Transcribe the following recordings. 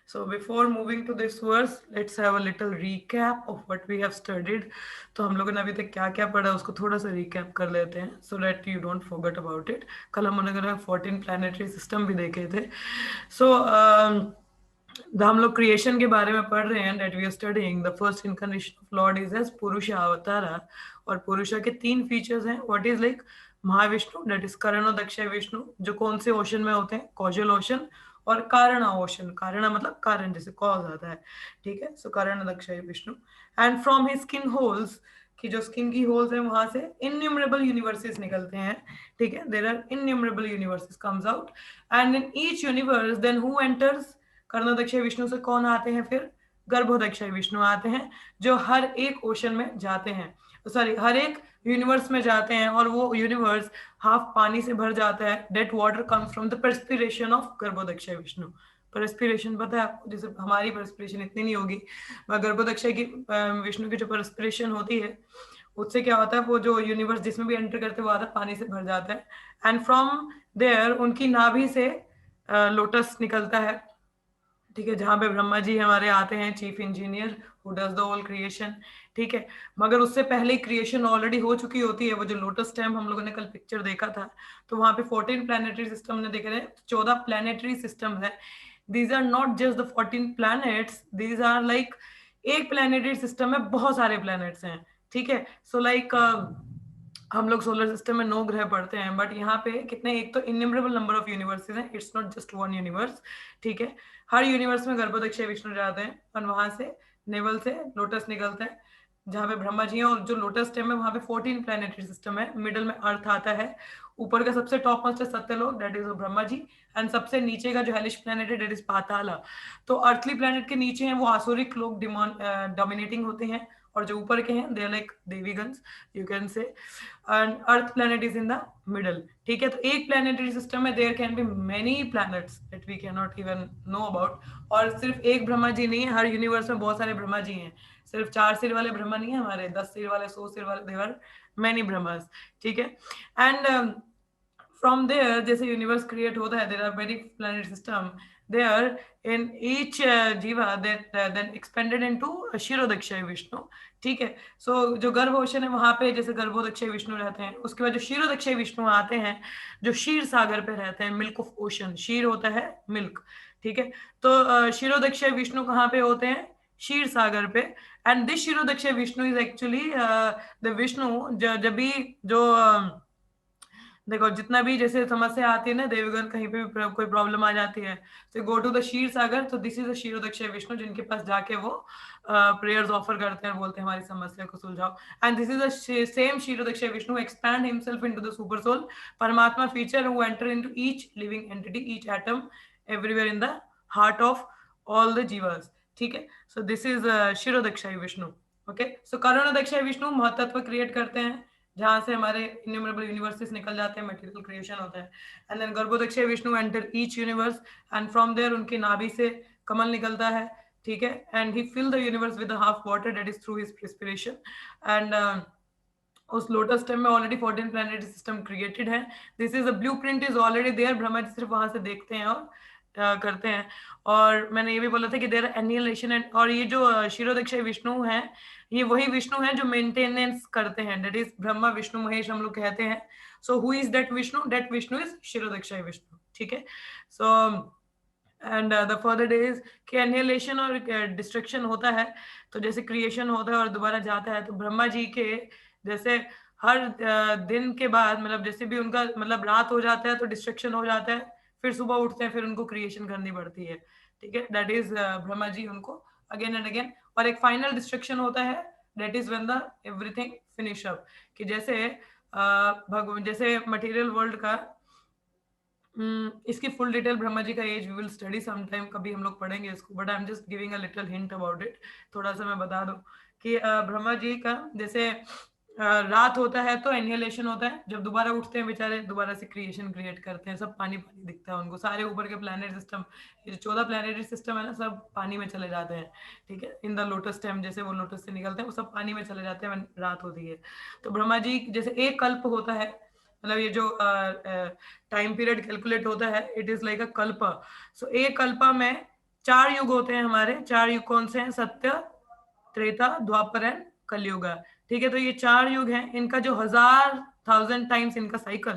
So before moving to this verse, let's have a little recap of what we have studied. तो हम लोगों ने अभी तक क्या क्या पढ़ा उसको थोड़ा सा recap कर लेते हैं, so that you don't forget about it. कल हम लोगों ने 14 planetary system भी देखे थे. So हम लोग क्रिएशन के बारे में पढ़ रहे हैं. That we are studying the first incarnation of lord is as Purusha avatara. और पुरुषा के 3 फीचर्स हैं. What is like Mahavishnu, that is Karan Daksh Vishnu, जो कौन से ओशन में होते हैं, कॉजल ओशन और कारणा ओशन. कारणा मतलब कारण, जैसे कॉज आता है, ठीक है. So Karan Daksh Vishnu. And from his skin holes, कि जो स्किन की होल्स है वहां से इनन्यूमरेबल यूनिवर्सेस निकलते हैं, ठीक है. There are innumerable universes comes out. And in each universe then who enters, Karanodakashayi Vishnu से कौन आते हैं फिर, गर्भोदक्षय विष्णु आते हैं, जो हर एक ओशन में जाते हैं, सॉरी हर एक यूनिवर्स में जाते हैं. और वो यूनिवर्स हाफ पानी से भर जाता है. That water comes from the perspiration of Garbhodakashayi Vishnu. Perspiration पता है आपको, जैसे हमारी परस्पिरेशन इतनी नहीं होगी, गर्भोदक्षय की विष्णु की जो परस्पिरेशन होती है उससे क्या होता है, वो जो यूनिवर्स जिसमें भी एंटर करते वो आधा पानी से भर जाता है. एंड फ्रॉम देयर उनकी नाभि से लोटस निकलता है, ठीक है, जहाँ पे ब्रह्मा जी हमारे आते हैं, chief engineer who does the whole creation, ठीक है. मगर उससे पहले क्रिएशन ऑलरेडी हो चुकी होती है. वो जो लोटस टेम्प हम लोगों ने कल पिक्चर देखा था, तो वहां पे 14 प्लैनेटरी सिस्टम ने देखे थे. 14 प्लैनेटरी सिस्टम है. These are not just the 14 planets, these are like एक प्लैनेटरी सिस्टम में बहुत सारे प्लैनेट्स हैं, ठीक है. सो लाइक हम लोग सोलर सिस्टम में 9 ग्रह पढ़ते हैं, बट यहाँ पे कितने, एक तो इननिमरेबल नंबर ऑफ यूनिवर्सेस हैं. It's not just one universe, ठीक है. हर यूनिवर्स में गर्भोदक्षय विष्णु जाते हैं और वहां से नेवल से लोटस निकलता है, जहाँ पे ब्रह्मा जी हैं. और जो लोटस टेम है वहां पे 14 प्लैनेटरी सिस्टम है. मिडल में अर्थ आता है. ऊपर का सबसे टॉप मोस्ट है Satyaloka, that is Brahma ji. And सबसे नीचे का जो हेलिश प्लैनेट है, दैट इज पाताला. तो अर्थली प्लैनेट के नीचे हैं वो आसुरिक लोग डोमिनेटिंग होते हैं, और जो ऊपर के हैं they are like demigods, you can say. And earth planet is in the middle, ठीक है. तो एक प्लैनेटरी सिस्टम में there can be many planets that we can not even know about. और सिर्फ एक ब्रह्मा जी नहीं है, हर यूनिवर्स में बहुत सारे ब्रह्मा जी हैं. सिर्फ 4 सिर वाले ब्रह्मा नहीं है हमारे, 10 सिर वाले, 100 सिर वाले, देवर मैनी ब्रह्मास, ठीक है. एंड फ्रॉम देयर जैसे यूनिवर्स क्रिएट होता है, there are very planet system there in each jiva that then expanded into Kshirodakashayi Vishnu, ठीक है. सो जो गर्भोशन है वहां पे जैसे गर्भोदक्षय विष्णु रहते हैं. उसके बाद जो क्षीरोदक्षय विष्णु आते हैं, जो क्षीर सागर पे रहते हैं, मिल्क ऑफ ओशन. क्षीर होता है मिल्क, ठीक है. तो क्षीरोदक्षय विष्णु कहाँ पे होते हैं, क्षीर सागर पे. And this Kshirodakashayi Vishnu is actually the Vishnu, जब भी जो देखो जितना भी जैसे समस्या आती है ना देवगन, कहीं पे भी कोई प्रॉब्लम आ जाती है, तो गो टू द क्षीर सागर. तो दिस इज द क्षीरोदक्षय विष्णु, जिनके पास जाके वो प्रेयर्स ऑफर करते हैं, बोलते हैं हमारी समस्या को सुलझाओ. And this is the same Kshirodakashayi Vishnu expand himself into the super soul, Paramatma feature who enter into each living entity, each atom, everywhere in the heart of all the jivas, ठीक है. So this is Kshirodakashayi Vishnu. Okay. So Karanodakashayi Vishnu mahattattva create करते हैं, जहां से हमारे innumerable universes निकल जाते हैं, मटेरियल क्रिएशन होता है. And then Garbhodakashayi Vishnu enter each universe, and from there उनकी नाभि से कमल निकलता है, ठीक है. And he fill the universe with half water, that is through his perspiration. And उस लोटस टेम में ऑलरेडी 14 प्लैनेटरी सिस्टम क्रिएटेड है. This is a blueprint is already there. Brahma ji सिर्फ वहां से देखते हैं और करते हैं. और मैंने ये भी बोला था कि देयर एनिहिलेशन एंड, और ये जो क्षीरोदक्षय विष्णु है, ये वही विष्णु है जो मेंटेनेंस करते हैं, दैट इज ब्रह्मा विष्णु महेश हम लोग कहते हैं. So who is that Vishnu, that Vishnu is Kshirodakashayi Vishnu, ठीक है. So and the further days कि एनिहिलेशन और डिस्ट्रक्शन होता है. तो जैसे क्रिएशन होता है और दोबारा जाता है, तो ब्रह्मा जी के जैसे हर दिन के बाद, मतलब जैसे भी उनका मतलब रात हो जाता है तो डिस्ट्रक्शन हो जाता है, फिर सुबह उठते हैं, फिर उनको क्रिएशन करनी पड़ती है, ठीक है. दैट इज ब्रह्मा जी उनको अगेन एंड अगेन. और एक फाइनल डिस्ट्रक्शन होता है, that is when the everything finish up. कि जैसे भगवान, जैसे मटेरियल वर्ल्ड का इसकी फुल डिटेल ब्रह्मा जी का as we will study some time, कभी हम लोग पढ़ेंगे इसको, but I am just giving a little hint about it. थोड़ा सा मैं बता दूं कि ब्रह्मा जी का जैसे रात होता है तो एनिहिलेशन होता है, जब दोबारा उठते हैं बेचारे दोबारा से क्रिएशन क्रिएट करते हैं. सब पानी पानी दिखता है उनको, सारे ऊपर के प्लैनेट सिस्टम, ये जो 14 प्लैनेटरी सिस्टम है ना, सब पानी में चले जाते हैं, ठीक है. इन द लोटस टाइम जैसे वो लोटस से निकलते हैं, वो सब पानी में चले जाते हैं रात होती है. तो ब्रह्मा जी जैसे एक कल्प होता है, मतलब ये जो टाइम पीरियड कैलकुलेट होता है, इट इज लाइक अ कल्प. सो एक कल्प में 4 युग होते हैं हमारे। 4 युग कौन से हैं? सत्य, त्रेता, द्वापर एंड कलयुग। ठीक है, तो ये 4 युग हैं। इनका जो 1000 टाइम्स इनका साइकिल,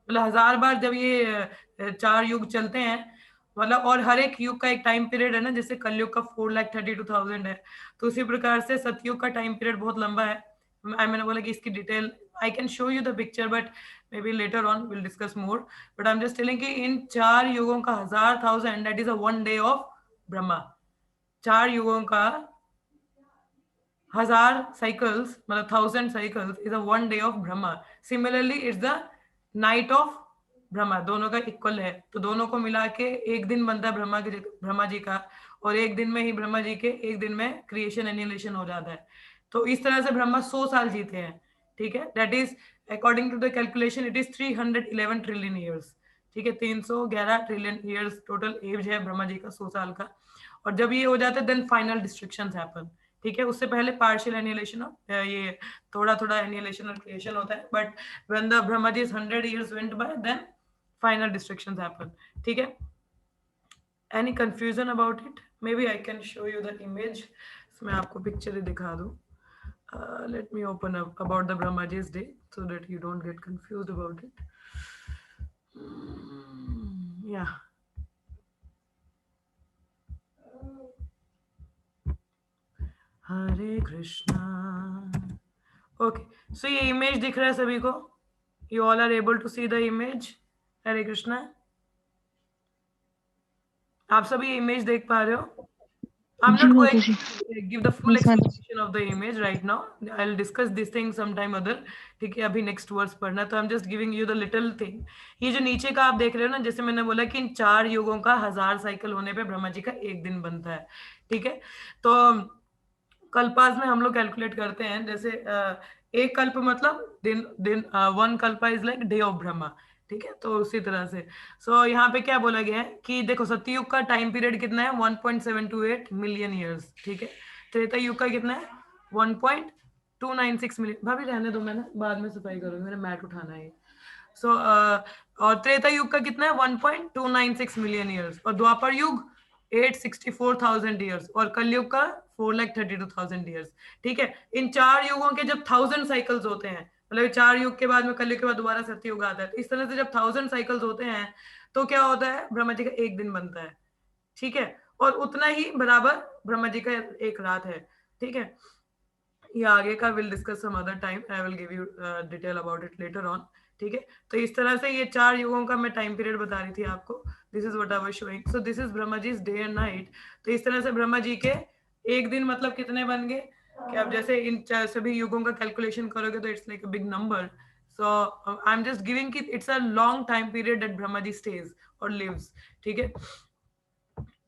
मतलब 1000 बार जब ये 4 युग चलते हैं, मतलब, और हर एक युग का एक टाइम पीरियड है ना, जैसे कलयुग का 4,32,000 है, तो उसी प्रकार से सतयुग का टाइम पीरियड बहुत लंबा है। मैंने बोला कि इसकी detail I can show you the picture, but may be later on will discuss more. But I am just telling कि इन 4 युगों का 1000 that is a 1 day of Brahma. 4 युगों का 1000 साइकिल्स, मतलब 1000 cycles is a 1 day of Brahma. Similarly it's the night of Brahma, दोनों का equal है, तो दोनों को मिला के एक दिन बनता है ब्रह्मा जी का, और एक दिन में ही ब्रह्मा जी के एक दिन में क्रिएशन एनिहिलेशन हो जाता है। तो इस तरह से ब्रह्मा 100 साल जीते हैं। ठीक है, that is according to the calculation it is 311 trillion years. ठीक है, 311 ट्रिलियन ईयर्स टोटल एज है ब्रह्मा जी का 100 साल का। और जब ये हो जाता है देन फाइनल डिस्ट्रक्शंस हैपन। ठीक है, उससे पहले पार्शियल एनिहिलेशन ऑफ ये थोड़ा थोड़ा एनिहिलेशन और क्रिएशन होता है, but when the Brahma ji 100 years went by then final destructions happen. ठीक है, any confusion about it? Maybe I can show you the image. मैं आपको पिक्चर ही दिखा दूं. Let me open up about the Brahmaji's day so that you don't get confused about it. Yeah. Hare Krishna. Okay, so ये image दिख रहा है सभी को? You all are able to see the image? Hare Krishna, आप सभी इमेज देख पा रहे हो? I'm जी not going माताजी। to give the full yes माताजी। explanation of the image right now. I'll discuss this thing sometime other. ठीक है, अभी नेक्स्ट वर्स पढ़ना, तो I'm just giving you the little thing. ये जो नीचे का आप देख रहे हो ना, जैसे मैंने बोला कि इन 4 युगों का 1000 साइकिल होने पे ब्रह्मा जी का एक दिन बनता है। ठीक है, तो कल्पास में हम लोग कैलकुलेट करते हैं, जैसे एक कल्प मतलब दिन दिन, 1 Kalpa is like day of Brahma. ठीक है, तो उसी तरह से यहाँ पे क्या बोला गया है कि देखो, सतयुग का टाइम पीरियड कितना है? 1.728 मिलियन ईयर्स। ठीक है, त्रेता युग का कितना है? 1.296 मिलियन। भाभी रहने दो, मैं ना बाद में सफाई करूंगी, मेरा मैट उठाना है। और त्रेता युग का कितना है? 1.296 मिलियन ईयर्स। और द्वापर युग 864,000 ईयर्स। और कलयुग का 4,32,000 ईयर्स। ठीक है, इन 4 युगों के जब 1000 साइकिल्स होते हैं, मतलब 4 युग के बाद में कलयुग के बाद दोबारा सतयुग आता है, तो इस तरह से जब 1000 साइकिल्स होते हैं तो क्या होता है? ब्रह्मा जी का एक दिन बनता है। ठीक है, और उतना ही बराबर ब्रह्मा जी का एक रात है। ठीक है, ये आगे का will discuss some other time, I will give you detail about it later on. ठीक है, तो इस तरह से ये 4 युगों का मैं टाइम पीरियड बता रही थी आपको। This is what I was showing. So this is Brahma ji day and night. तो इस तरह से ब्रह्मा जी के एक दिन मतलब कितने बन गए कि आप जैसे इन सभी युगों का कैलकुलेशन करोगे तो it's like a big number. So I am just giving कि it's a long time period that Brahma ji stage और लिव्स। ठीक है,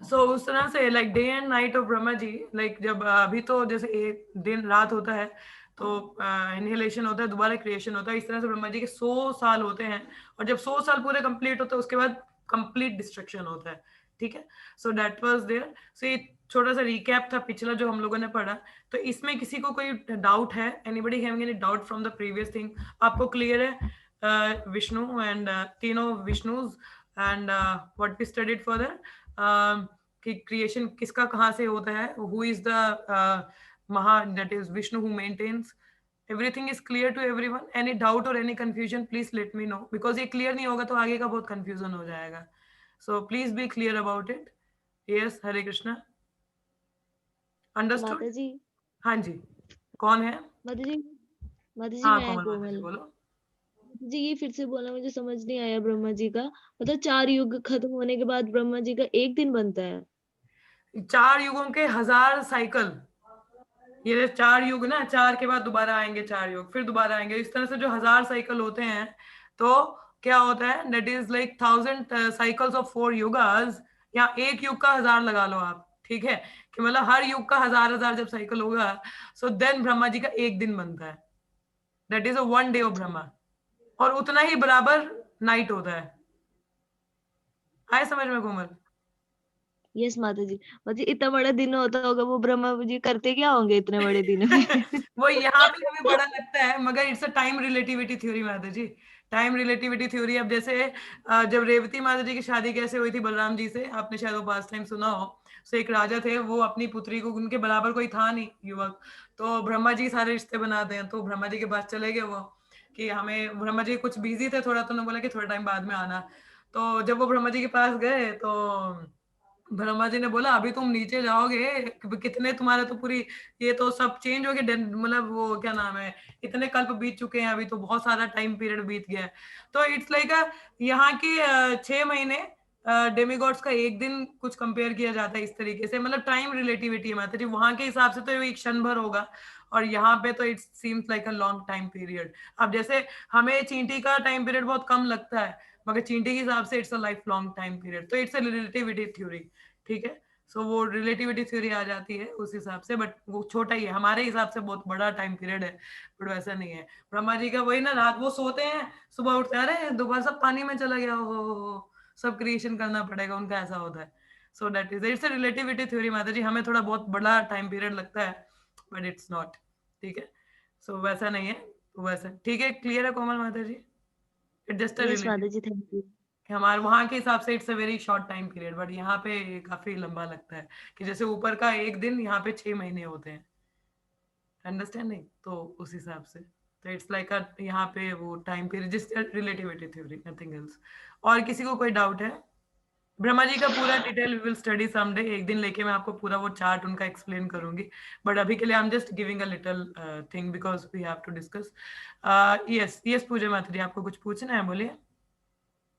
उस तरह से like day and night of Brahma ji, like जब अभी तो जैसे एक दिन रात होता है तो इनहेलेशन होता है, दोबारा क्रिएशन होता है, इस तरह से ब्रह्मा जी के 100 साल होते हैं। और जब 100 साल पूरे कंप्लीट होते हैं उसके बाद कंप्लीट डिस्ट्रक्शन होता है। ठीक है, सो दैट वाज देयर। ये छोटा सा रिकैप था पिछला जो हम लोगों ने पढ़ा। तो इसमें किसी को कोई डाउट है? Anybody having any doubt from the previous thing? आपको क्लियर है विष्णु एंड तीनों Vishnus and what we studied further, कि क्रिएशन किसका कहाँ से होता है? Who is the Maha, that is Vishnu who maintains. Everything is clear to everyone? Any doubt और any confusion please let me know, because ये क्लियर नहीं होगा तो आगे का बहुत कंफ्यूजन हो जाएगा। So please be clear about it. Yes, Hare Krishna, understood? माता जी। हाँ जी, कौन है? माता जी। माता जी, हाँ, मैं कोमल माता जी कोमल। बोलो। माता जी, ये फिर से बोलना, मुझे समझ नहीं आया। ब्रह्मा जी का मतलब 4 युग खत्म होने के बाद ब्रह्मा जी का एक दिन बनता है? 4 युगों के 1000 साइकिल, ये 4 युग ना, 4 के बाद दोबारा आएंगे 4 युग, फिर दोबारा आएंगे, इस तरह से जो 1000 साइकिल होते हैं, तो क्या होता है? That is like 1000 cycles of 4 yugas, या एक युग का 1000 लगा लो आप। ठीक है, कि मतलब हर युग का 1000 1000 जब साइकिल होगा, सो देन ब्रह्मा जी का एक दिन बनता है। That is a 1 day of Brahma. और उतना ही बराबर नाइट होता है। आए समझ में कोमल? यस माता जी। माता जी, इतना बड़ा दिन होता होगा, वो ब्रह्मा जी करते क्या होंगे इतने बड़े दिन में? वो यहाँ पे हमें बड़ा लगता है, मगर it's a time relativity theory माता जी। Time relativity theory. अब जैसे जब रेवती माता जी की शादी कैसे हुई थी बलराम जी से, आपने शायद वो पास्ट टाइम सुना हो। तो एक राजा थे, वो अपनी पुत्री को, उनके बराबर कोई था नहीं युवक, तो ब्रह्मा जी सारे रिश्ते बनाते हैं, तो ब्रह्मा जी के पास चले गए वो कि हमें, ब्रह्मा जी कुछ बिजी थे थोड़ा, तो उन्होंने बोला कि थोड़ा टाइम बाद में आना। तो जब वो ब्रह्मा जी के पास गए तो ब्रह्मा जी ने बोला अभी तुम नीचे जाओगे, कितने तुम्हारे तो पूरी, ये तो सब चेंज हो गया, मतलब वो क्या नाम है, इतने कल्प बीत चुके हैं, अभी तो बहुत सारा टाइम पीरियड बीत गया है। तो इट्स लाइक यहाँ की 6 महीने डेमिगॉड्स का एक दिन कुछ कंपेयर किया जाता है इस तरीके से, मतलब टाइम रिलेटिविटी है माता जी, वहां के हिसाब से तो एक क्षण भर होगा, और यहाँ पे तो it seems like a long time period. अब जैसे हमें चींटी का टाइम पीरियड बहुत कम लगता है, मगर चींटी के हिसाब से it's a life long time period, तो इट्स अ रिलेटिविटी थ्योरी, ठीक है। सो वो रिलेटिविटी थ्योरी आ जाती है उस हिसाब से, बट वो छोटा ही है, हमारे हिसाब से बहुत बड़ा टाइम पीरियड है, बट वैसा नहीं है। ब्रह्मा जी का वही ना, रात वो सोते हैं, सुबह उठते हैं, अरे दोबारा सब पानी में चला गया, हो सब क्रिएशन करना पड़ेगा, उनका ऐसा होता है। सो that is it's a relativity theory माता जी, हमें थोड़ा बहुत बड़ा टाइम पीरियड लगता है, बट इट्स नॉट, ठीक है। सो वैसा नहीं है, तो वैसा ठीक है, क्लियर है कोमल माता जी, it just a yes relative, माता जी, थैंक यू। हमारे वहां के हिसाब से it's a very short time period, but यहाँ पे काफी लंबा लगता है, कि जैसे ऊपर का एक दिन, यहाँ पे 6 महीने होते हैं, अंडरस्टैंडिंग, तो उस हिसाब से, तो इट्स लाइक यहाँ पे वो टाइम पीरियड, जिस रिलेटिविटी थ्योरी, नथिंग एल्स। और किसी को कोई डाउट है? ब्रह्मा जी का पूरा detail we will study someday, एक दिन लेके मैं आपको पूरा वो चार्ट उनका एक्सप्लेन करूंगी, बट अभी के लिए I am just giving a little thing because we have to discuss. Yes yes Puja माता जी, आपको कुछ पूछना है, बोलिए।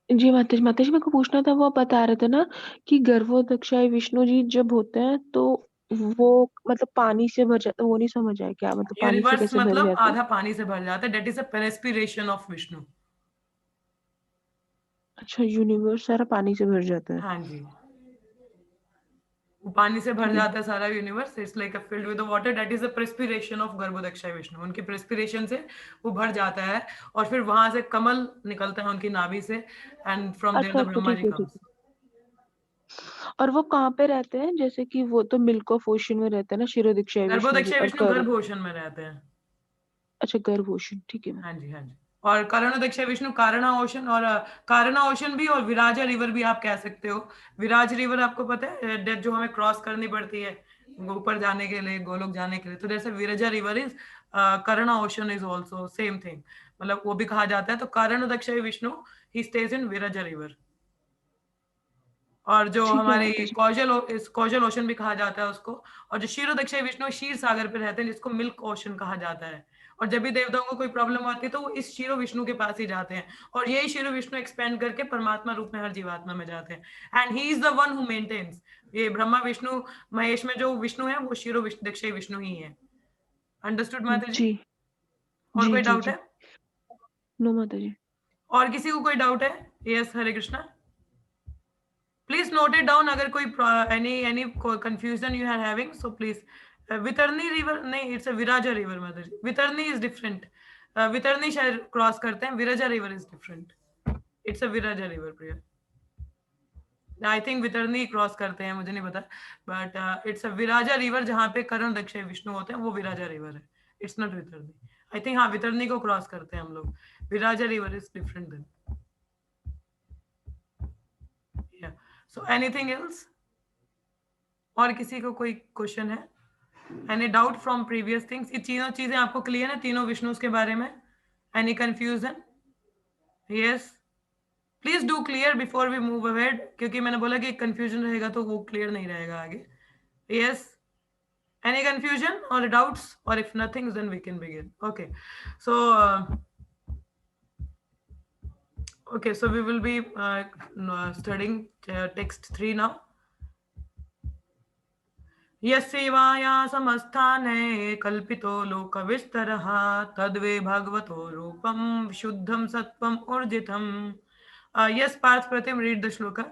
जी माता जी मेरे को पूछना था, वो आप बता रहे थे ना कि गर्भोदक्षाय विष्णु जी जब होते हैं तो वो मतलब पानी से भर जाता, वो नहीं समझ आया क्या, मतलब पानी से यूनिवर्स कैसे भर मतलब जाता है? आधा पानी से भर जाता है, that is a perspiration of Vishnu. अच्छा, यूनिवर्स सारा पानी से भर जाता है। हाँ जी, वो पानी से भर ठीक है। जाता है सारा universe, it's like a filled with water, that is the perspiration of Garbhodakashayi Vishnu, उनकी प्रेस्पिरेशन से वो भर जाता है, और फिर वहां से कमल निकलता है उनकी नाभि से, एंड फ्रॉम देयर द अच्छा ब्रह्मा जी ठीक है। कम्स। और वो कहाँ पे रहते हैं? जैसे कि वो तो मिल्क ऑफ ओशन में रहते हैं ना, क्षीरोदक्षाय विष्णु जी, गर्भोदक्षाय और विष्णु गर्भ ओशन में रहते हैं। अच्छा गर्भ ओशन, ठीक है। हाँ जी, हाँ जी। और कारणोदक्षाय विष्णु कारणा ओशन, और कारणा ओशन भी, और विराजा रिवर भी आप कह सकते हो। विराज रिवर आपको पता है, जो हमें क्रॉस करनी पड़ती है ऊपर जाने के लिए, गोलोक जाने के लिए, तो जैसे विरजा रिवर इज, करणा ocean is also same thing, मतलब वो भी कहा जाता है। तो कारणोदक्षाय विष्णु ही स्टेज इन विरजा रिवर। और जो ठीक है हमारे माता जी। कौजल ओशन भी कहा जाता है उसको। और जो क्षीरोदक्षाय विष्णु क्षीर सागर पे रहते हैं, जिसको मिल्क ओशन कहा जाता है। और जब भी देवताओं को कोई प्रॉब्लम आती है तो वो इस क्षीरो विष्णु के पास ही जाते हैं, और यही क्षीरो विष्णु एक्सपेंड करके परमात्मा रूप में हर जीवात्मा में जाते हैं, and he is the one who maintains. ये ब्रह्मा विष्णु महेश में जो विष्णु है, वो क्षीरो दक्षाय विष्णु ही है। अंडरस्टूड माता जी? जी और जी कोई जी डाउट जी। है? नो माता जी। और किसी को कोई डाउट है? Yes, Hare Krishna. Please note it down, अगर कोई any confusion you are having, so please. Vaitarani river नहीं, it's a Viraja river mother जी, वितरनी इज डिफरेंट। वितरनी शायद क्रॉस करते हैं, Viraja river is different, it's a Viraja river Priya. I think Vaitarani cross करते हैं, मुझे नहीं पता, but it's a Viraja river, जहाँ पे करण दक्षिण विष्णु होते हैं, वो विराजा रिवर है, इट्स नॉट वितरनी। आई थिंक हाँ, वितरनी को क्रॉस करते हैं हम लोग, विराजा रिवर इज डिफरेंट देन। या सो एनीथिंग एल्स? और किसी को कोई क्वेश्चन है? Any doubt from previous things? ये तीनों चीजें आपको क्लियर है, तीनों विष्णु के बारे में? Any confusion? Yes, please do clear before we move ahead, क्योंकि मैंने बोला कि कंफ्यूजन रहेगा तो वो क्लियर नहीं रहेगा आगे। Yes, any confusion or doubts, or if nothing then we can begin. Okay, so okay, so we will be studying text 3 now. यस्यैवाया समस्थाने कल्पितो लोकविस्तरः तद्वे भगवतो रूपं शुद्धं सत्वं ऊर्जितम्। Yes, Parth Pratim, read the shloka.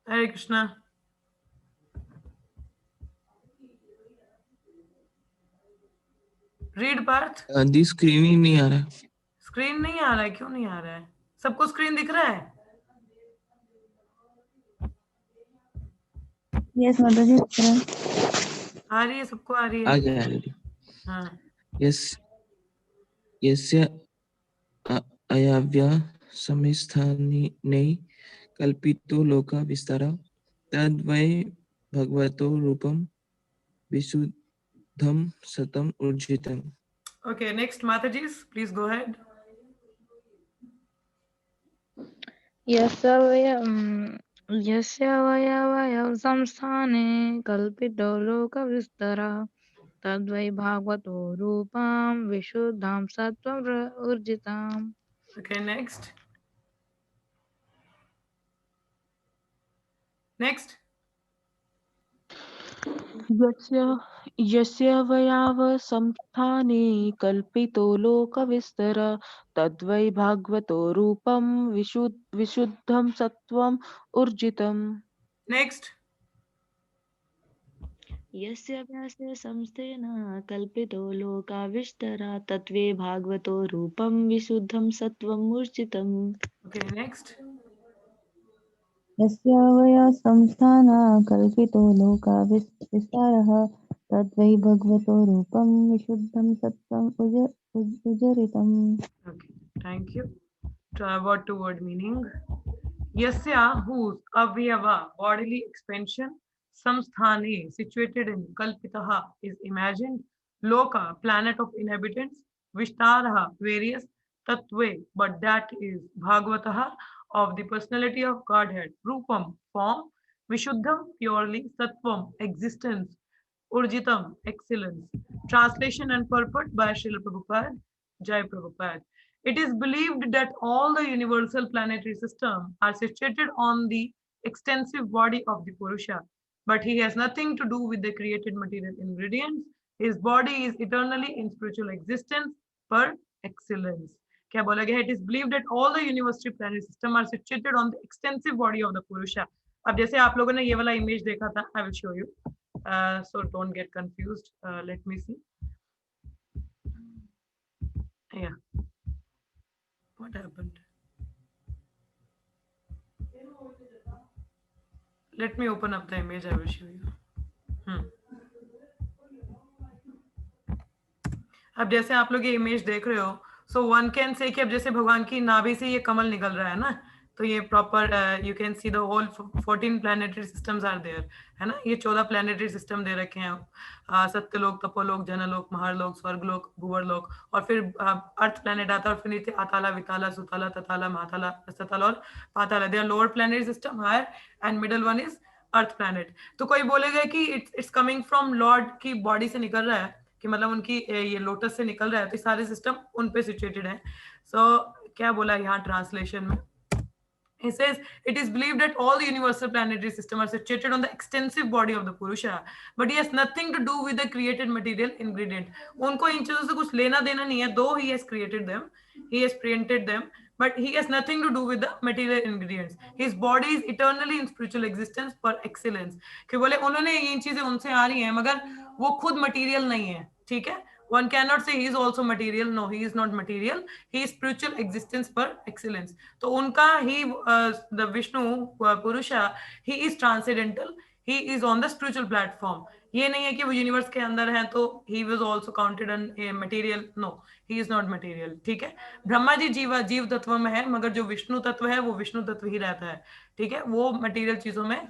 Hare Krishna. Read Parth. The screen ही नहीं आ रहा है। Screen नहीं आ रहा है? क्यों नहीं आ रहा है? सबको स्क्रीन दिख रहा है? यस माता जी, आ रही है, सबको आ रही आ है? गया दीदी। हाँ। यस यस्य अयाव्या समिस्थानि कल्पितो लोक विस्तार तद्वै भगवतो रूपम विशुद्धम सतम ऊर्जितम. Okay, next Mataji's, please go ahead. यस्य वयवयो संस्थाने कल्पितो लोकविस्तरः तद्वै भागवतो रूपं विशुद्धं सत्त्वं ऊर्जितम्. Okay, next. Next. यस्य वयाव संस्थाने कल्पितो लोकविस्तर तद्वै भागवतो रूपं विशुद्धं सत्त्वम् ऊर्जितम्. Next. यस्य व्यास्य संस्थेन कल्पितो लोकाविष्टरा तत्त्वे भागवतो रूपं विशुद्धं सत्त्वं मूर्छितम्. Okay, next. यस्य वया संस्थाना कल्पितो लोकाविस्तारः तद्वै भगवतो रूपं विशुद्धं सत्त्वम् उजरितम्. Okay, thank you. Word to word meaning. Yasya, whose, avyava, bodily expansion, samsthane, situated in, kalpitaha, is imagined, loka, planet of inhabitants, vishtaraha, various, tatve, but that is, bhagavataha, of the personality of Godhead, rupam, form, vishuddham, purely, sattvam, existence, urjitam, excellence. Translation and purport by Srila Prabhupada, Jai Prabhupada. It is believed that all the universal planetary system are situated on the extensive body of the Purusha, but he has nothing to do with the created material ingredients. His body is eternally in spiritual existence per excellence. क्या बोला गया? It is believed that all the universal planetary system are situated on the extensive body of the Purusha. अब जैसे आप लोगों ने ये वाला इमेज देखा था, I will show you. So don't get confused. Let me see. Yeah. What happened? Let me open up the image. I will show you. अब जैसे आप लोग ये इमेज देख रहे हो, so one can say कि अब जैसे भगवान की नाभि से ये कमल निकल रहा है ना, तो ये proper you can see the whole 14 planetary systems are there, है ना. ये 14 planetary system दे रखे हैं, सत्यलोक, तपोलोक, जनलोक, महारलोक, स्वर्गलोक, भुवरलोक, और फिर अर्थ प्लैनेट आता है, और फिर नीचे अताला, विताला, सुताला, तताला, महाताला, सताला और Patala. They are lower planetary system, higher, and middle one is earth planet. तो कोई बोलेगा कि इट्स कमिंग फ्रॉम लॉर्ड की बॉडी से निकल रहा है, कि मतलब उनकी ये लोटस से निकल रहा है, तो सारे सिस्टम उन पे सिचुएटेड है. सो क्या बोला यहाँ ट्रांसलेशन में? He says, it is believed that all the universal planetary system are situated on the extensive body of the Purusha, but he has nothing to do with the created material ingredient. उनको इन चीजों से कुछ लेना देना नहीं है, though he has created them, he has preempted them, but he has nothing to do with the material ingredients. His body is eternally in spiritual existence per excellence. कि बोले उन्होंने ये चीजें उनसे आ रही हैं, मगर वो खुद मटेरियल नहीं है, ठीक है. One cannot say he is also material. No, he is not material. He is spiritual existence per excellence. तो उनका ही the Vishnu Purusha, he is transcendental. He is on the spiritual platform. ये नहीं है कि वो यूनिवर्स के अंदर है तो he was also counted on a material. No, he is not material. ठीक है. ब्रह्मा जी जीव तत्व में है, मगर जो विष्णु तत्व है वो विष्णु तत्व ही रहता है, ठीक है. वो मटेरियल चीजों में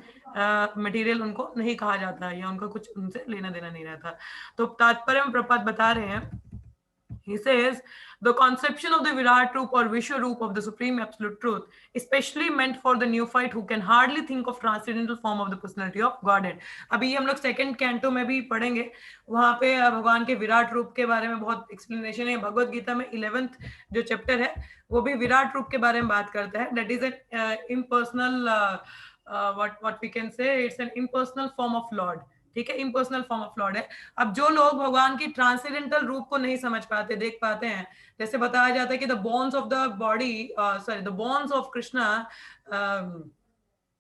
मटेरियल उनको नहीं कहा जाता है, या उनका कुछ उनसे लेना देना नहीं रहता. तो तात्पर्य में प्रपात बता रहे हैं. He says, the conception of the Virat Roop or Vishwaroop of the Supreme Absolute Truth, especially meant for the neophyte who can hardly think of transcendental form of the personality of Godhead. अभी हम लोग second canto में भी पढ़ेंगे, वहां पे भगवान के विराट रूप के बारे में बहुत एक्सप्लेनेशन है. भगवत गीता में 11th जो चैप्टर है वो भी विराट रूप के बारे में बात करता है. That is an impersonal, what we can say, it's an impersonal form of Lord. ठीक है, इम्पर्सनल फॉर्म ऑफ लॉर्ड है. अब जो लोग भगवान की ट्रांसेंडेंटल रूप को नहीं समझ पाते, देख पाते हैं, जैसे बताया जाता है कि the bones of the body, the bones of Krishna,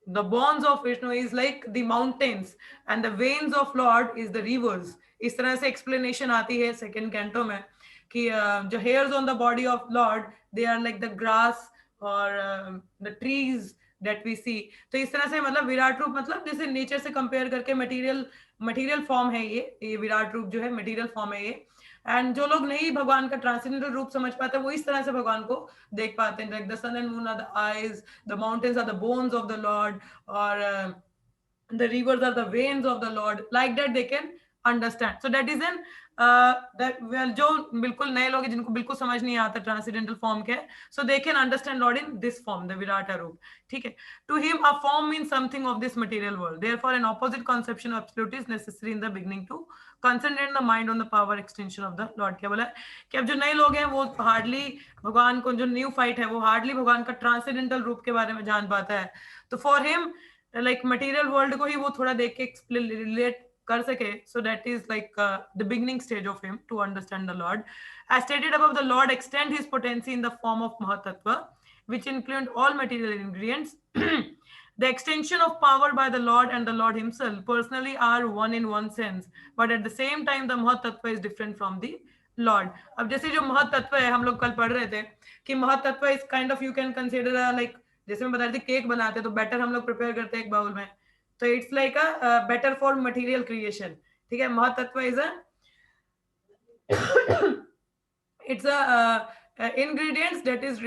the bones of Vishnu is like the mountains and the veins of Lord is the rivers. इस तरह से explanation आती है सेकंड कैंटो में कि जो hairs on the body of Lord, they are like the grass or the trees that we see. तो इस तरह से मतलब विराट रूप मतलब जैसे नेचर से कंपेयर करके मटेरियल फॉर्म है ये विराट रूप जो है मटेरियल फॉर्म है ये. एंड जो लोग नहीं भगवान का ट्रांसेंडेंटल रूप समझ पाते वो इस तरह से भगवान को देख पाते हैं, like the sun and moon are the eyes, the mountains are the bones of the lord, और the rivers are the veins of the Lord, like that they can understand. So that is an that well, जो बिल्कुल नए लोग हैं जिनको बिल्कुल समझ नहीं आता ट्रांसेंडेंटल फॉर्म क्या है, so they can understand Lord in this form, the Virata रूप. ठीक है, to him a form means something of this material world, therefore an opposite conception of absolute is necessary in the beginning to concentrate the mind on the power extension of the Lord. क्या बोला कि अब जो नए लोग हैं वो hardly भगवान को, जो न्यू फाइट है वो हार्डली भगवान का ट्रांसेंडेंटल रूप के बारे में जान पाता है. तो for him like material world को ही वो थोड़ा देख के रिलेट कर सके, so that is like the beginning stage of him to understand the lord. As stated above, the lord extend his potency in the form of mahattattva which include all material ingredients. The extension of power by the Lord and the Lord himself personally are one in one sense, but at the same time the महतत्व is different from the Lord. अब जैसे जो महतत्व है, हम लोग कल पढ़ रहे थे कि महतत्व is kind of you can consider like, जैसे मैं बता रही थी केक बनाते हैं तो बैटर हम लोग प्रिपेयर करते हैं एक बाउल में, तो it's like a better for material creation. ठीक है, mahattattva is a it's a ingredients that is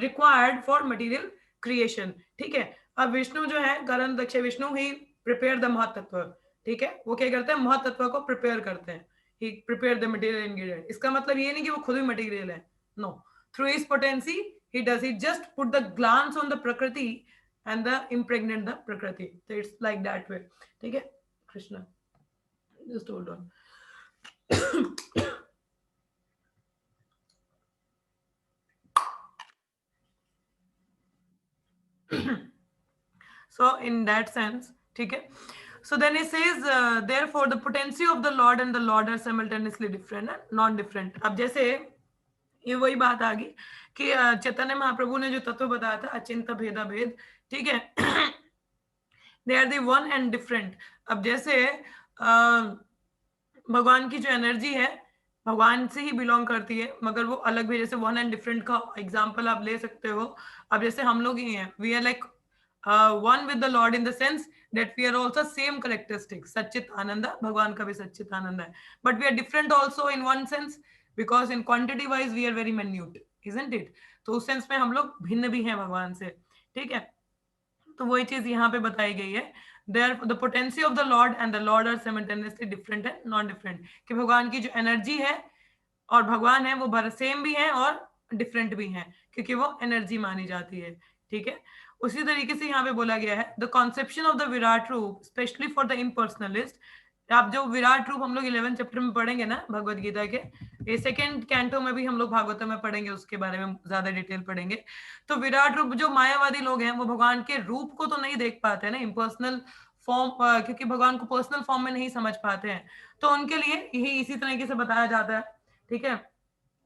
required for material creation. ठीक है, अब विष्णु जो है करण दक्ष विष्णु ही प्रिपेयर द महतत्व. ठीक है, वो क्या करते हैं, महतत्व को प्रिपेयर करते हैं. He prepare the material ingredient. इसका मतलब ये नहीं कि वो खुद ही मटेरियल है, no. Through his potency he does, he just put the glance on the prakriti and the impregnate the prakriti. So it's like that way. ठीक है Krishna, just hold on. So in that sense, ठीक है. So then he says therefore the potency of the Lord and the Lord are simultaneously different and non different. अब जैसे ये वही बात आ गई कि चैतन्य महाप्रभु ने जो तत्व बताया था अचिंत्य भेदा भेद. ठीक है, they are the one and different. अब जैसे भगवान की जो एनर्जी है भगवान से ही बिलोंग करती है मगर वो अलग भी, जैसे वन एंड डिफरेंट का एग्जांपल आप ले सकते हो. अब जैसे हम लोग ही हैं, we are like one with the Lord in the sense that we are also same characteristics. Satchit Ananda, भगवान का भी सच्चित आनंद है, but we are different also in one sense because in quantity wise we are very minute, isn't it? तो उस sense में हम लोग भिन्न भी हैं भगवान से. ठीक है, तो वही चीज यहाँ पे बताई गई है. There the potency of the Lord and the Lord are simultaneously different and non-different. कि भगवान की जो एनर्जी है और भगवान है वो सेम भी है और डिफरेंट भी है क्योंकि वो एनर्जी मानी जाती है. ठीक है, उसी तरीके से यहाँ पे बोला गया है the conception of the Virat रूप स्पेशली फॉर द इम्पर्सनलिस्ट. आप जो विराट रूप हम लोग 11 चैप्टर में पढ़ेंगे ना भगवत गीता के, ये सेकेंड कैंटो में भी हम लोग भागवतम में पढ़ेंगे, उसके बारे में ज्यादा डिटेल पढ़ेंगे. तो विराट रूप, जो मायावादी लोग हैं वो भगवान के रूप को तो नहीं देख पाते ना, इम्पर्सनल फॉर्म, क्योंकि भगवान को पर्सनल फॉर्म में नहीं समझ पाते हैं, तो उनके लिए यही इसी तरीके से बताया जाता है. ठीक है,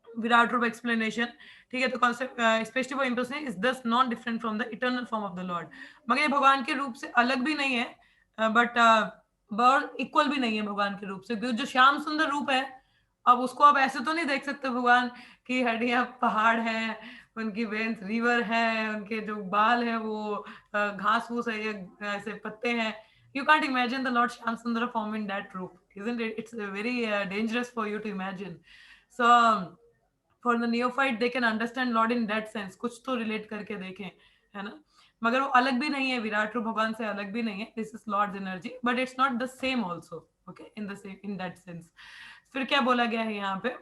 विराट रूप एक्सप्लेनेशन. ठीक है, तो concept specially for impersonal is this not different from the eternal form of the lord. मगर ये भगवान के रूप से अलग भी नहीं है बट इक्वल भी नहीं है भगवान के रूप से. जो श्याम सुंदर रूप है, अब उसको आप ऐसे तो नहीं देख सकते भगवान की हड्डियां पहाड़ है, उनकी वेन्स रिवर है, उनके जो बाल है वो घास फूस है, ये ऐसे पत्ते हैं. You can't imagine the Lord Shyam Sundara form in that roop, isn't it? It's very dangerous for you to imagine. So for the neophyte they can understand Lord in that sense, कुछ तो relate करके देखें, है ना. मगर वो अलग भी नहीं है, विराट रूप भगवान से अलग भी नहीं है. This is Lord's energy, but it's not the same also. Okay, in that sense. फिर क्या बोला गया है यहाँ पे,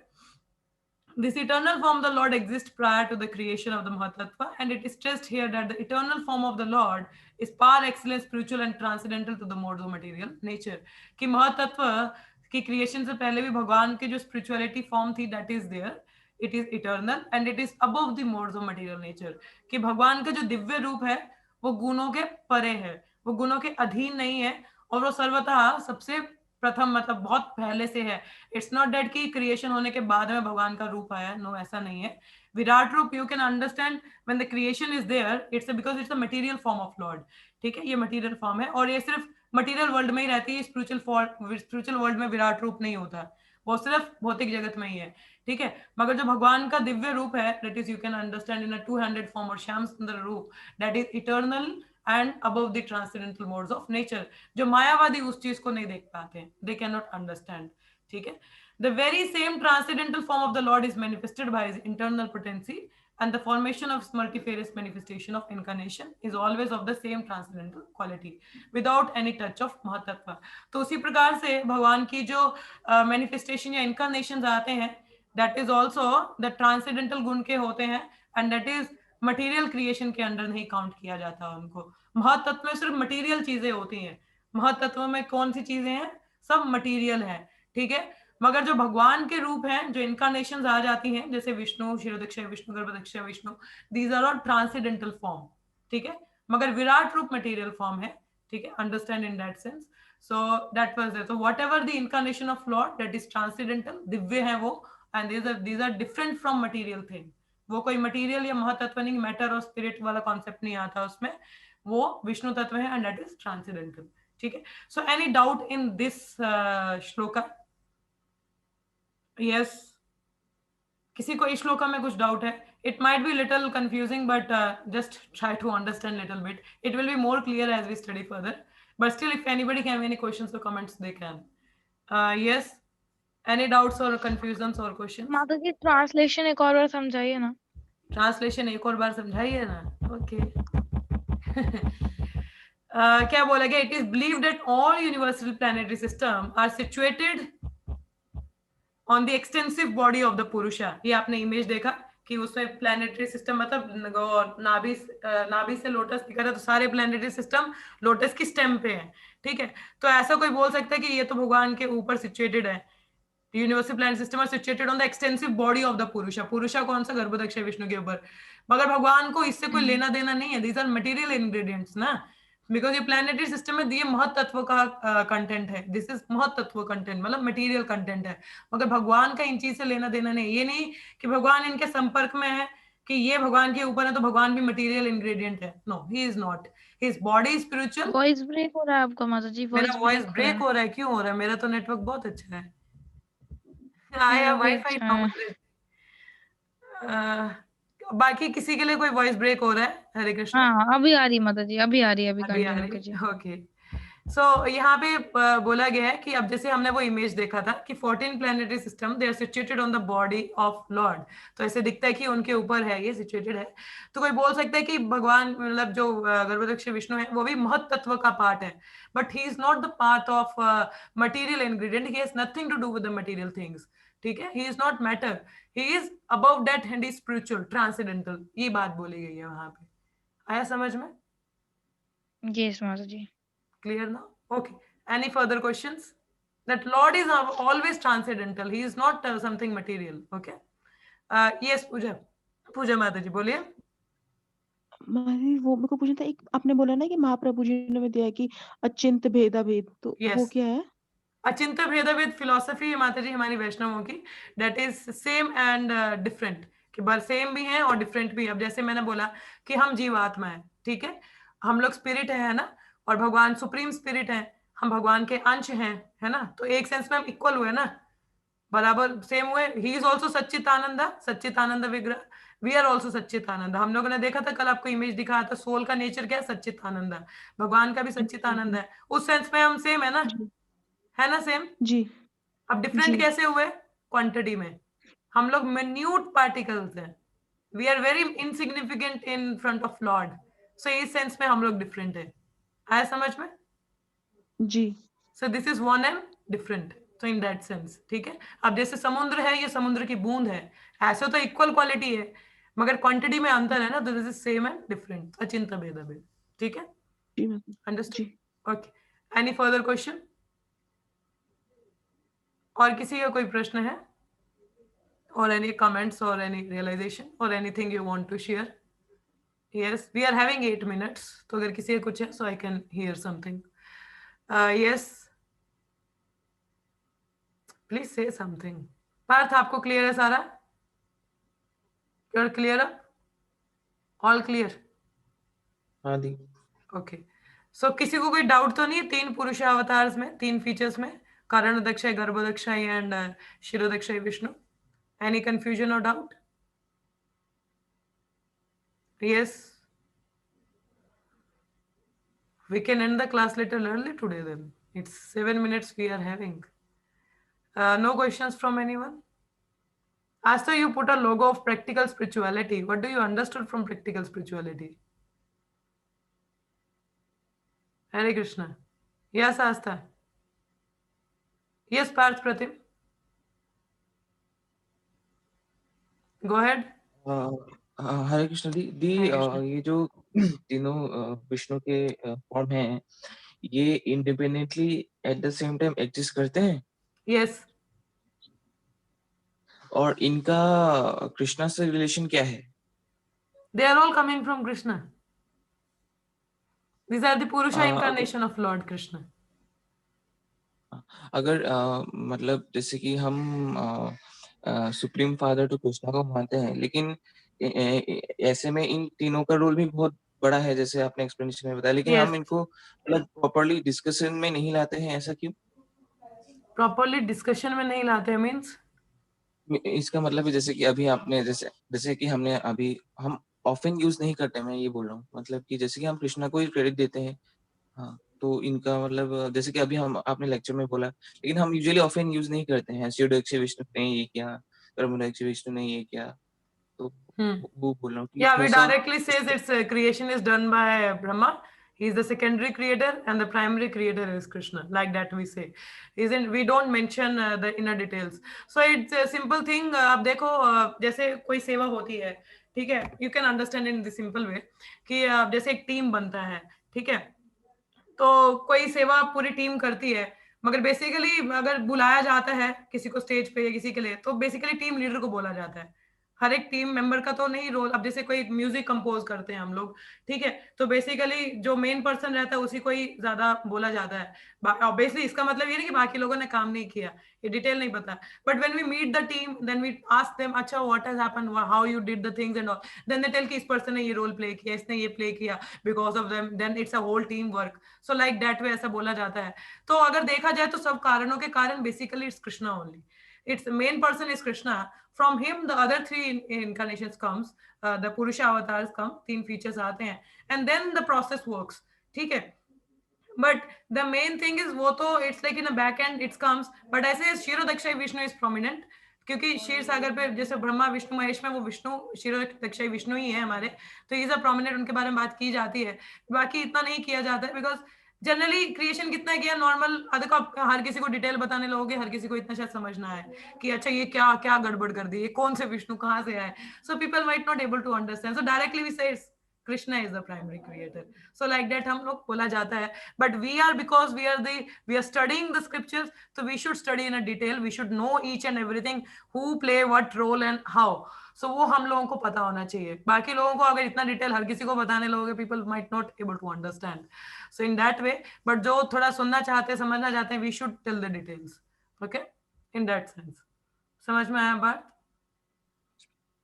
this eternal form of the Lord exists prior to the creation of the Mahatattva, and it is stressed here that the eternal form of the Lord is par excellence spiritual and transcendental to the modes of material nature. कि महतत्व की creation से पहले भी भगवान की जो spirituality form थी that is there, it is eternal and it is above the modes of material nature. कि भगवान का जो दिव्य रूप है वो गुणों के परे है, वो गुणों के अधीन नहीं है और वो सर्वतः सबसे प्रथम, मतलब बहुत पहले से है. इट्स नॉट दैट कि क्रिएशन होने के बाद में भगवान का रूप आया, नो, ऐसा नहीं है. विराट रूप you can understand when the creation is there, it's because it's a material form of lord. ठीक है, ये मटेरियल फॉर्म है और ये सिर्फ मटेरियल वर्ल्ड में ही रहती है. स्पिरिचुअल वर्ल्ड में विराट रूप नहीं होता, वो सिर्फ भौतिक जगत में ही है. ठीक है, मगर जो भगवान का दिव्य रूप है that is you can understand in a 200 form और श्याम सुंदर रूप that is eternal and above the transcendental modes of nature. जो मायावादी उस चीज को नहीं देख पाते, they cannot understand. ठीक है, The very same transcendental form of the Lord is manifested by his internal potency, and the formation of multifarious manifestation of incarnation is always of the same transcendental quality without any touch of महतत्व. तो उसी प्रकार से भगवान की जो manifestation या incarnations आते हैं, that is also the transcendental गुण के होते हैं, and that is material creation के अंडर नहीं काउंट किया जाता उनको. महतत्व में सिर्फ मटीरियल चीजें होती हैं. महतत्व में कौन सी चीजें हैं? सब मटीरियल है. ठीक है. मगर जो भगवान के रूप हैं, जो इनकारनेशंस आ जाती हैं, जैसे Vishnu, Kshirodakashayi Vishnu, Garbhodakashayi Vishnu, these are all transcendental form. ठीक है. मगर विराट रूप मटीरियल फॉर्म है. ठीक है. Understand in that sense. So that was there. So whatever the incarnation of lord, that is transcendental, दिव्य है वो, and these are different from material thing. वो कोई मटीरियल या महतत्व नहीं, मैटर और स्पिरिट वाला कॉन्सेप्ट नहीं आता उसमें. वो विष्णु तत्व है, एंड दैट इज ट्रांसेंडेंटल. ठीक है. So any doubt in this shloka? Yes. किसी को इस श्लोका में कुछ डाउट है? It might be little confusing, but just try to understand little bit. It will be more clear as we study further. But still, if anybody have any questions or comments, they can. Yes. Any doubts or confusions or questions? माता जी translation एक और बार समझाइए ना. Translation एक और बार समझाइए ना. Okay. क्या बोला गया? It is believed that all universal planetary system are situated on the extensive body of the Purusha. ये आपने इमेज देखा कि उसमें प्लैनेटरी सिस्टम, मतलब नाभि से लोटस दिखा था, तो सारे प्लैनेटरी सिस्टम लोटस की स्टेम पे है. ठीक है. तो ऐसा कोई बोल सकता है कि ये तो भगवान के ऊपर सिचुएटेड है. Universal planet system are situated on the extensive body of the Purusha. Purusha कौन सा? गर्भदक्ष विष्णु के ऊपर. मगर भगवान को इससे कोई लेना देना नहीं है. दीज आर मटेरियल इंग्रेडिएंट्स ना, बिकॉज ये प्लैनेटरी सिस्टम में ये महतत्व का कंटेंट है. दिस इज महतत्व कंटेंट, मतलब मटेरियल कंटेंट है. मगर भगवान का इन चीज से लेना देना नहीं. ये नहीं कि भगवान इनके संपर्क में है, कि ये भगवान के ऊपर है तो भगवान भी मटेरियल इंग्रेडिएंट है. No, he is not. His body is spiritual. Voice break हो रहा है आपका माता जी. मेरा वॉइस ब्रेक हो रहा है? क्यों हो रहा है? मेरा तो नेटवर्क बहुत अच्छा है. आया वाईफाई बाकी किसी के लिए कोई वॉइस ब्रेक हो रहा है? हरे कृष्ण. हाँ अभी आ रही माता जी, अभी आ रही है, अभी कंटिन्यू कीजिए. ओके. सो यहाँ पे बोला गया है कि अब जैसे हमने वो इमेज देखा था कि 14 planetary system they are situated on the body of Lord. तो ऐसे दिखता है कि उनके ऊपर है, ये सिचुएटेड है. तो कोई बोल सकता है कि भगवान, मतलब जो गर्भदक्ष विष्णु है, वो भी महतत्व का पार्ट है. But he is not the part of material ingredient. He has nothing to do with the material things. ठीक है. He is not matter. He is above that and is spiritual, transcendental. ये बात बोली गई है वहां पे. आया समझ में? यस माता जी. Clear now? Okay. Any further questions? That Lord is always transcendental. He is not something material. Okay. Yes, Pooja माता जी बोलिए. वो मेरे को पूछना था, एक आपने बोला ना कि महाप्रभु जी ने में दिया है कि अचिंत भेदा भेद, तो Yes. वो क्या है? अचिंत्य भेदाभेद फिलोसफी है माता जी हमारी वैष्णवों की. That is same and different. कि बस सेम भी है और डिफरेंट भी. अब जैसे मैंने बोला कि हम जीवात्मा है. ठीक है. हम लोग स्पिरिट है ना, और भगवान सुप्रीम स्पिरिट है. हम भगवान के अंश हैं, है ना. तो एक सेंस में हम इक्वल हुए ना, बराबर सेम हुए. ही इज ऑल्सो सच्चित आनंदा, सच्चित आनंद विग्रह. वी आर ऑल्सो सच्चित आनंद. हम लोगों ने देखा था कल, आपको इमेज दिखाया था. सोल का नेचर क्या है? सच्चित आनंद. भगवान का भी सच्चित आनंद है. उस सेंस में हम सेम है ना, है ना, सेम. जी. अब डिफरेंट कैसे हुए? क्वांटिटी में. हम लोग मिन्यूट पार्टिकल्स हैं. We are very insignificant in front of lord. So इस सेंस में हम लोग डिफरेंट है. आया समझ में? जी. So this is one and different. तो इन दैट सेंस. ठीक है. अब जैसे समुद्र है, ये समुद्र की बूंद है. ऐसे तो इक्वल क्वालिटी है, मगर क्वांटिटी में अंतर है ना. तो this is same and different. Achint Bhedabheda. ठीक है. जी ma'am. Understood. Okay. Any further question? और किसी का कोई प्रश्न है? और एनी कमेंट्स और एनी रियलाइजेशन और anything you want to share? Yes, we are having 8 minutes. तो अगर किसी का कुछ है, so I can hear something. Yes, please say something. Parth, आपको क्लियर है सारा? You're clear up? All clear? हाँ दी. ओके. सो किसी को कोई डाउट तो नहीं है 3 पुरुष अवतार्स में, 3 फीचर्स में, Karanodakashayi, Garbhodakashayi and Kshirodakashayi Vishnu? Any confusion or doubt? Yes. We can end the class little early today then. It's 7 minutes we are having. No questions from anyone? Asta, you put a logo of practical spirituality. What do you understood from practical spirituality? Hare Krishna. Yes, Asta. Yes, Parth Pratim. Go ahead. Hare Krishna the Hare Krishna. ये जो तीनों विष्णु के form हैं, ये independently at the same time exist करते हैं, Yes. और इनका कृष्णा से रिलेशन क्या है? They are all coming from Krishna. These are the Purusha अगर incarnation of Lord Krishna. अगर मतलब जैसे कि हम सुप्रीम फादर तो कृष्णा को मानते हैं, लेकिन ऐसे में इन तीनों का रोल भी बहुत बड़ा है, जैसे आपने एक्सप्लेनेशन में बताया, लेकिन Yes. हम इनको मतलब प्रॉपर्ली डिस्कशन में नहीं लाते हैं, ऐसा क्यों? Properly discussion में नहीं लाते हैं means? इसका मतलब है जैसे कि अभी आपने जैसे कि हमने अभी हम ऑफन यूज नहीं करते, मैं ये बोल रहा हूँ, मतलब कि जैसे कि हम कृष्णा को ही क्रेडिट देते हैं, हाँ, तो इनका मतलब जैसे कि अभी हम आपने लेक्चर में बोला, लेकिन हम यूजुअली ऑफन यूज नहीं करते हैं, शिवदक्ष विष्णु ने ये किया, ब्रह्मदक्ष विष्णु ने ये किया, तो वो बोल रहा हूँ कि Yeah, थोड़ा we सा directly says its creation is done by Brahma. He is the secondary creator and the primary creator is Krishna. Like that we say. Isn't we don't mention the inner details. So it's a simple thing. अब देखो जैसे कोई सेवा होती है, ठीक है? You can understand in the simple way कि जैसे एक टीम बनता है, ठीक है? तो कोई सेवा पूरी टीम करती है, मगर बेसिकली अगर बुलाया जाता है किसी को स्टेज पे या किसी के लिए, तो बेसिकली टीम लीडर को बोला जाता है। हर एक टीम मेंबर का तो नहीं रोल। अब जैसे कोई म्यूजिक कंपोज करते हैं हम लोग, ठीक है, तो बेसिकली जो मेन पर्सन रहता है उसी को ही ज्यादा बोला जाता है। ऑब्वियसली इसका मतलब ये नहीं कि बाकी लोगों ने काम नहीं किया, ये डिटेल नहीं पता, but when we meet the team then we ask them, अच्छा what has happened, how you did the things and all, then they tell कि इस पर्सन ने ये रोल प्ले किया, इसने ये प्ले किया, because of them, then it's a whole team work. So like that way ऐसा बोला जाता है। तो अगर देखा जाए तो सब कारणों के कारण basically it's Krishna only, it's main person is Krishna, from him the other three incarnations comes, the Purusha avatars come, तीन फीचर्स आते हैं, and then the process works, ठीक है। But the main thing is वो तो it's like in a back end it's comes, but ऐसे Kshirodakshayi Vishnu is prominent, क्योंकि क्षीर सागर पे जैसे ब्रह्मा विष्णु महेश में वो विष्णु क्षीरोदक्षाई विष्णु ही है हमारे, तो इज अ प्रोमिनेंट, उनके बारे में बात की जाती है। बाकी इतना नहीं किया जाता है बिकॉज जनरली क्रिएशन कितना किया नॉर्मल, देखो आप हर किसी को डिटेल बताने लगोगे, हर किसी को इतना शायद समझना है कि अच्छा ये क्या क्या गड़बड़ कर दी, ये कौन से विष्णु कहाँ से आए, so people might not able to understand, so directly we say Krishna is the primary creator, so like that हम लोग बोला जाता है। But we are, because we are studying the scriptures, तो we should study in a detail, we should know each and everything, who play what role and how, so वो हम लोगों को पता होना चाहिए। बाकी लोगों को अगर इतना डिटेल हर किसी को बताने लोगे, people might not able to understand, so in that way, but जो थोड़ा सुनना चाहते हैं, समझना चाहते हैं, we should tell the details, okay, in that sense. समझ में आया बात?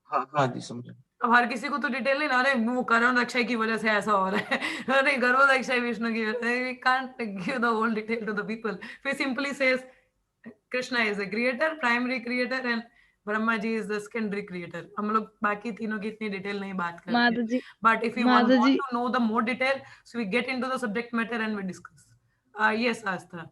हाँ दी समझ। अब हर किसी को तो डिटेल नहीं ना, अरे वो करुण अक्षय की वजह से ऐसा हो रहा है, अरे गर्भ अक्षय विष्णु की वजह से, we can't give the whole detail to the people, we simply says Krishna is a creator, primary creator, and Brahma ji is the secondary creator. हम लोग बाकी तीनों की इतनी डिटेल नहीं बात करते, माता जी, बट इफ यू माता वांट जी, to know the more detail, so we get into the subject matter and we discuss. Yes Aastha.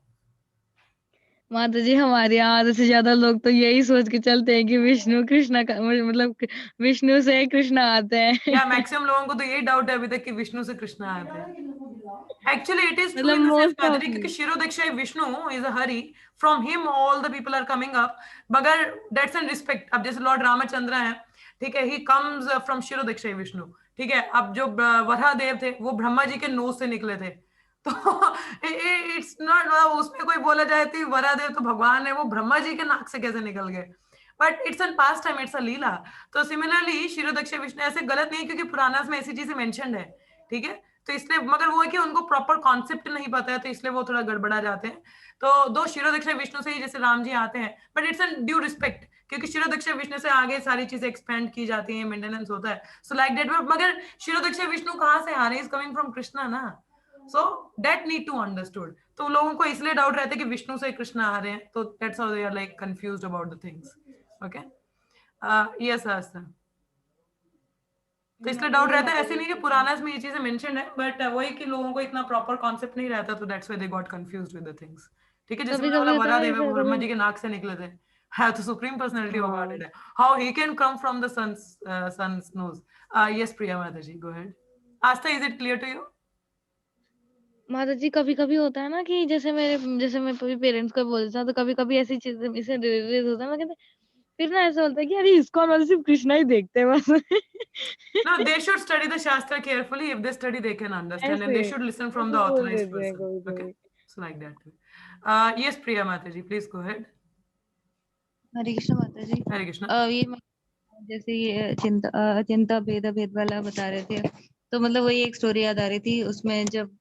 माता जी, हमारे यहाँ आधे से ज्यादा लोग तो यही सोच के चलते हैं कि विष्णु कृष्णा का मतलब विष्णु से कृष्णा आते या हैं। मैक्सिमम लोगों को तो यही डाउट है अभी तक कि विष्णु से कृष्ण आते हैं। एक्चुअली इट इज ट्रू मतलब in the sense most of Madhuri, क्योंकि Kshirodakshayi Vishnu is a Hari, from him all the people are coming up, मगर दैट्स एन रिस्पेक्ट। अब जैसे लॉर्ड रामचंद्र है, ठीक है, he comes from Kshirodakshayi Vishnu, ठीक है। अब जो वराह देव थे वो ब्रह्मा जी के नोज से निकले थे, तो इट्स नॉट, उसमें कोई बोला जाए तो वराह देव तो भगवान है, वो ब्रह्मा जी के नाक से कैसे निकल गए, but it's an pastime, it's a leela. तो सिमिलरली शिरोदक्ष विष्णु ऐसे गलत नहीं है, क्योंकि पुराणास में ऐसी चीजें मेंशन्ड है, ठीक है, तो इसलिए, मगर वो है कि उनको प्रॉपर कॉन्सेप्ट नहीं पता है, तो इसलिए वो थोड़ा गड़बड़ा जाते हैं। तो दो शिरोदक्ष विष्णु से ही जैसे राम जी आते हैं, but it's N due respect, क्योंकि शिरोदक्ष विष्णु से आगे सारी चीजें एक्सपेंड की जाती हैं, मेंटेनेंस होता है, सो लाइक दैट। मगर शिरोदक्ष विष्णु कहाँ से आ रहे हैं, इज कमिंग फ्रॉम कृष्णा ना, so that need to understood. तो लोगों को इसलिए डाउट रहता है कि विष्णु से कृष्ण आ रहे हैं, तो that's how they are like confused about the things, okay. Yes Aastha. तो इसलिए डाउट रहता है, ऐसे नहीं कि पुराना में ये चीजें मेंशन है, बट वही कि लोगों को इतना प्रॉपर कॉन्सेप्ट नहीं रहता, तो that's why they got confused with the things, ठीक है, जैसे कभी मैंने बोला कभी होता है वरा ना देव जैसे ब्रह्मा कभी जी के नाक से निकले थे, है तो सुप्रीम पर्सनालिटी ऑफ हाँ गॉडहेड है, how he can come from the sun's nose. Yes Priya माता जी, go ahead. Aastha, is it clear to you? माता जी कभी कभी होता है ना कि जैसे मैं कभी पेरेंट्स को बोलता हूँ तो कभी कभी ऐसी चीजें इससे रिलेटेड होता है, मैं कहते फिर ना ऐसा होता है कि अरे इस्कॉन वाले सिर्फ कृष्णा ही देखते हैं बस। No, they should study the Shastra carefully. If they study, they can understand, and ऐसे they should listen from ऐसे the बोल authorized देते हैं person. कभी Okay, कभी। so like that. Yes, Priya Mataji, please go ahead. हरे कृष्ण माता जी। Hare Krishna. ये जैसे ये चिंता भेद भेद वाला बता रहे थे, तो मतलब वही एक स्टोरी याद आ रही थी उसमें, जब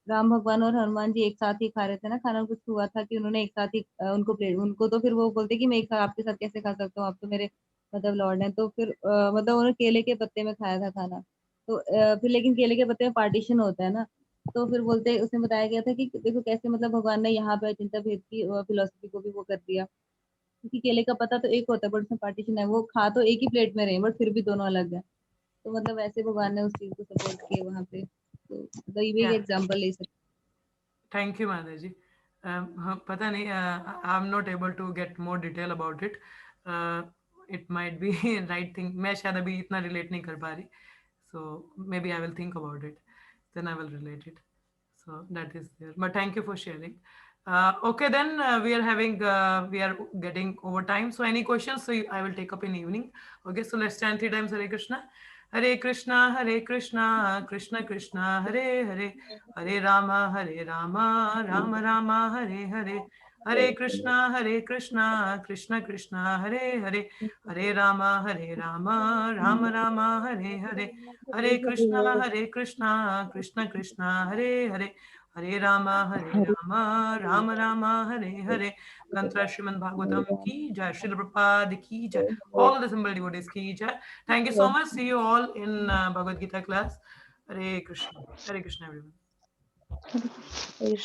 राम भगवान और हनुमान जी एक साथ ही खा रहे थे ना खाना, कुछ हुआ था कि उन्होंने एक साथ ही उनको तो फिर वो बोलते कि मैं एक साथ आपके साथ कैसे खा सकता हूँ, आप तो मेरे मतलब लॉर्ड हैं, तो फिर मतलब उन्होंने केले के पत्ते में खाया था खाना, तो फिर लेकिन केले के पत्ते में पार्टीशन होता है ना, तो फिर बोलते उसमें बताया गया था कि देखो कैसे मतलब भगवान ने यहाँ पे चिंता भेद की फिलोसफी को भी वो कर दिया, क्योंकि केले का पत्ता तो एक होता है बट उसमें पार्टीशन है, वो खा तो एक ही प्लेट में रहे बट फिर भी दोनों अलग है, तो मतलब ऐसे भगवान ने उस चीज को सपोर्ट किया वहां पे, तो मतलब ये भी एक Yeah. एग्जांपल ले सकते Thank you, Mataji. पता नहीं, I'm not able to get more detail about it. It might be right thing. मैं शायद अभी इतना relate नहीं कर पा रही. So maybe I will think about it. Then I will relate it. So that is there. But thank you for sharing. Okay, then we are getting over time. So any questions? So I will take up in evening. Okay, so let's chant 3 times Hare Krishna. Hare Krishna, Hare Krishna, Krishna Krishna, Hare Hare, Hare Rama, Rama Rama, Hare Hare. Hare Krishna, Krishna Krishna, Hare Hare, Hare Rama, Rama Rama, Hare Hare. Hare Krishna, Krishna Krishna, Hare Hare, Hare Rama, Rama Rama, Hare Hare. Gantra Srimad Bhagavatam ki jai, Srila Prabhupada ki jai, all the simple devotees ki jai. Thank you so much. See you all in Bhagavad Gita class. Hare Krishna, everyone. हैं।